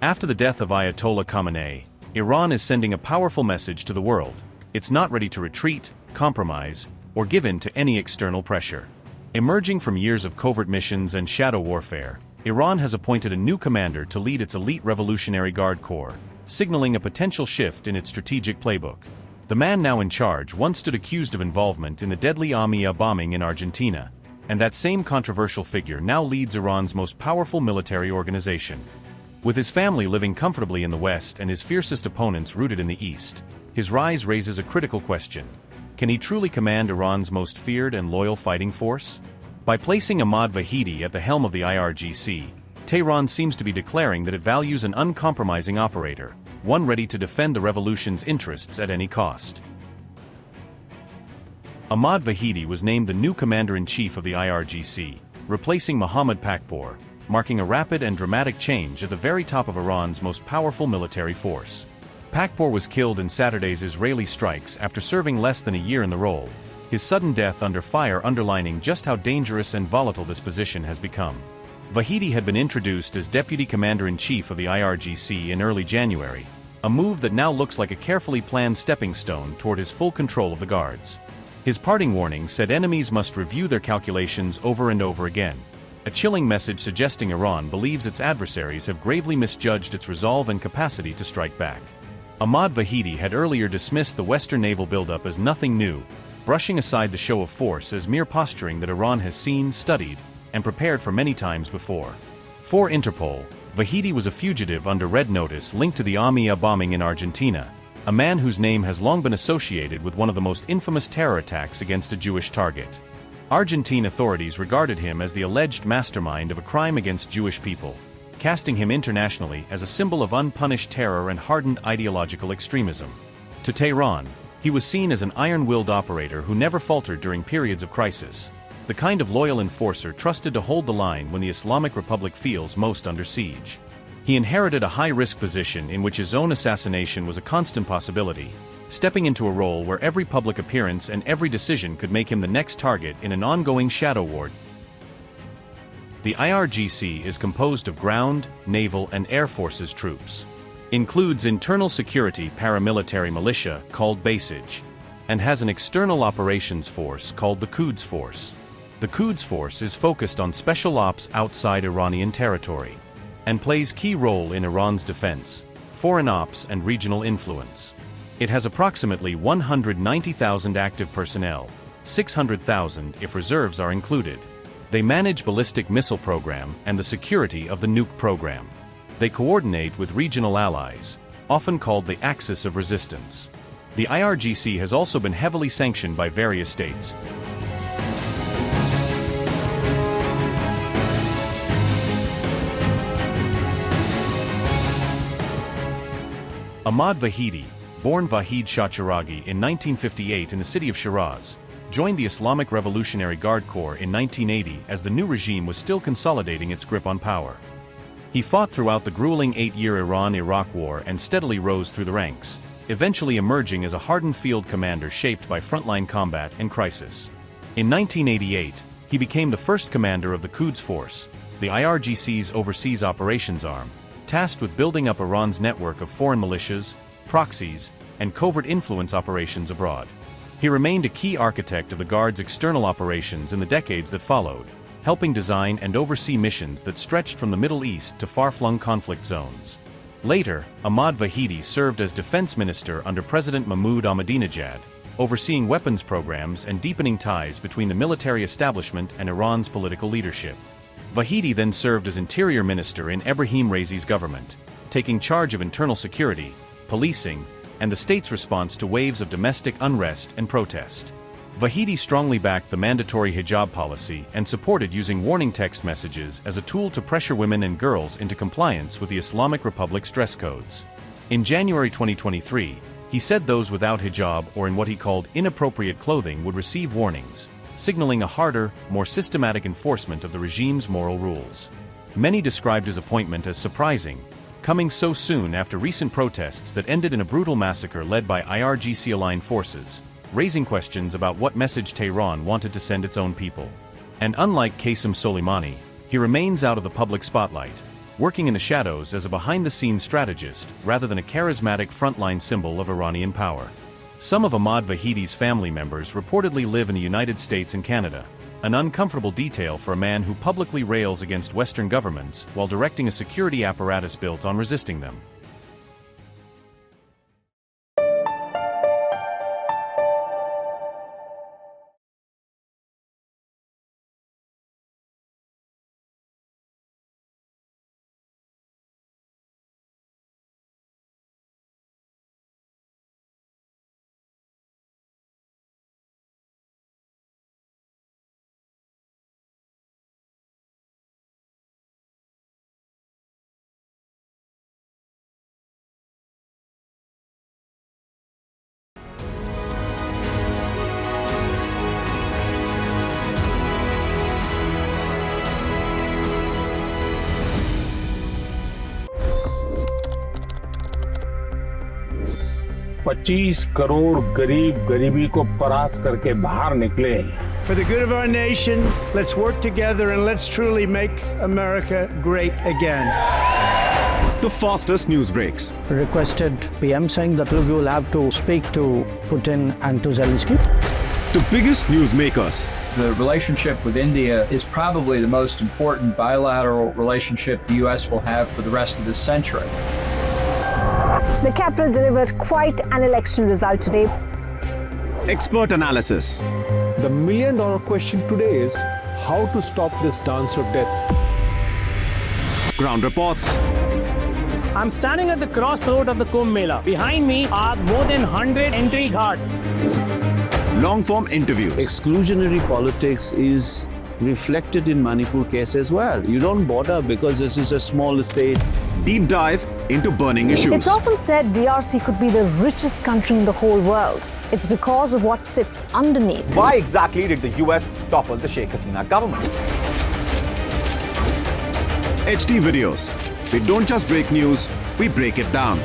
After the death of Ayatollah Khamenei, Iran is sending a powerful message to the world. It's not ready to retreat, compromise, or give in to any external pressure. Emerging from years of covert missions and shadow warfare, Iran has appointed a new commander to lead its elite Revolutionary Guard Corps, signaling a potential shift in its strategic playbook. The man now in charge once stood accused of involvement in the deadly AMIA bombing in Argentina, and that same controversial figure now leads Iran's most powerful military organization. With his family living comfortably in the West and his fiercest opponents rooted in the East, his rise raises a critical question. Can he truly command Iran's most feared and loyal fighting force? By placing Ahmad Vahidi at the helm of the IRGC, Tehran seems to be declaring that it values an uncompromising operator, one ready to defend the revolution's interests at any cost. Ahmad Vahidi was named the new commander-in-chief of the IRGC, replacing Mohammad Pakpour, marking a rapid and dramatic change at the very top of Iran's most powerful military force. Pakpour was killed in Saturday's Israeli strikes after serving less than a year in the role, his sudden death under fire underlining just how dangerous and volatile this position has become. Vahidi had been introduced as deputy commander-in-chief of the IRGC in early January, a move that now looks like a carefully planned stepping stone toward his full control of the guards. His parting warning said enemies must review their calculations over and over again, a chilling message suggesting Iran believes its adversaries have gravely misjudged its resolve and capacity to strike back. Ahmad Vahidi had earlier dismissed the Western naval buildup as nothing new, brushing aside the show of force as mere posturing that Iran has seen, studied, and prepared for many times before. For Interpol, Vahidi was a fugitive under Red Notice linked to the AMIA bombing in Argentina, a man whose name has long been associated with one of the most infamous terror attacks against a Jewish target. Argentine authorities regarded him as the alleged mastermind of a crime against Jewish people, casting him internationally as a symbol of unpunished terror and hardened ideological extremism. To Tehran, he was seen as an iron-willed operator who never faltered during periods of crisis, the kind of loyal enforcer trusted to hold the line when the Islamic Republic feels most under siege. He inherited a high-risk position in which his own assassination was a constant possibility, stepping into a role where every public appearance and every decision could make him the next target in an ongoing shadow war. The IRGC is composed of ground, naval, and air forces troops. Includes internal security paramilitary militia called Basij, and has an external operations force called the Quds Force. The Quds Force is focused on special ops outside Iranian territory, and plays key role in Iran's defense, foreign ops, and regional influence. It has approximately 190,000 active personnel, 600,000 if reserves are included. They manage ballistic missile program and the security of the nuke program. They coordinate with regional allies, often called the Axis of Resistance. The IRGC has also been heavily sanctioned by various states. Ahmad Vahidi, born Vahid Shachiraghi in 1958 in the city of Shiraz, joined the Islamic Revolutionary Guard Corps in 1980 as the new regime was still consolidating its grip on power. He fought throughout the grueling 8-year Iran-Iraq War and steadily rose through the ranks, eventually emerging as a hardened field commander shaped by frontline combat and crisis. In 1988, he became the first commander of the Quds Force, the IRGC's overseas operations arm, tasked with building up Iran's network of foreign militias, proxies, and covert influence operations abroad. He remained a key architect of the Guard's external operations in the decades that followed, helping design and oversee missions that stretched from the Middle East to far-flung conflict zones. Later, Ahmad Vahidi served as defense minister under President Mahmoud Ahmadinejad, overseeing weapons programs and deepening ties between the military establishment and Iran's political leadership. Vahidi then served as interior minister in Ebrahim Raisi's government, taking charge of internal security, policing, and the state's response to waves of domestic unrest and protest. Vahidi strongly backed the mandatory hijab policy and supported using warning text messages as a tool to pressure women and girls into compliance with the Islamic Republic's dress codes. In January 2023, he said those without hijab or in what he called inappropriate clothing would receive warnings, signaling a harder, more systematic enforcement of the regime's moral rules. Many described his appointment as surprising, coming so soon after recent protests that ended in a brutal massacre led by IRGC-aligned forces, raising questions about what message Tehran wanted to send its own people. And unlike Qasem Soleimani, he remains out of the public spotlight, working in the shadows as a behind-the-scenes strategist rather than a charismatic frontline symbol of Iranian power. Some of Ahmad Vahidi's family members reportedly live in the United States and Canada, an uncomfortable detail for a man who publicly rails against Western governments while directing a security apparatus built on resisting them. $25 crore गरीब गरीबी को परास्त करके बाहर निकले। For the good of our nation, let's work together and let's truly make America great again. The fastest news breaks. Requested PM saying that we will have to speak to Putin and to Zelensky. The biggest news makers. The relationship with India is probably the most important bilateral relationship the U.S. will have for the rest of this century. The capital delivered quite an election result today. Expert analysis. The million-dollar question today is how to stop this dance of death. Ground reports. I'm standing at the crossroad of the Kumbh Mela. Behind me are more than 100 entry guards. Long-form interviews. Exclusionary politics is reflected in Manipur case as well. You don't bother because this is a small state. Deep dive into burning issues. It's often said DRC could be the richest country in the whole world. It's because of what sits underneath. Why exactly did the US topple the Sheikh Hasina government? HD videos. We don't just break news, we break it down.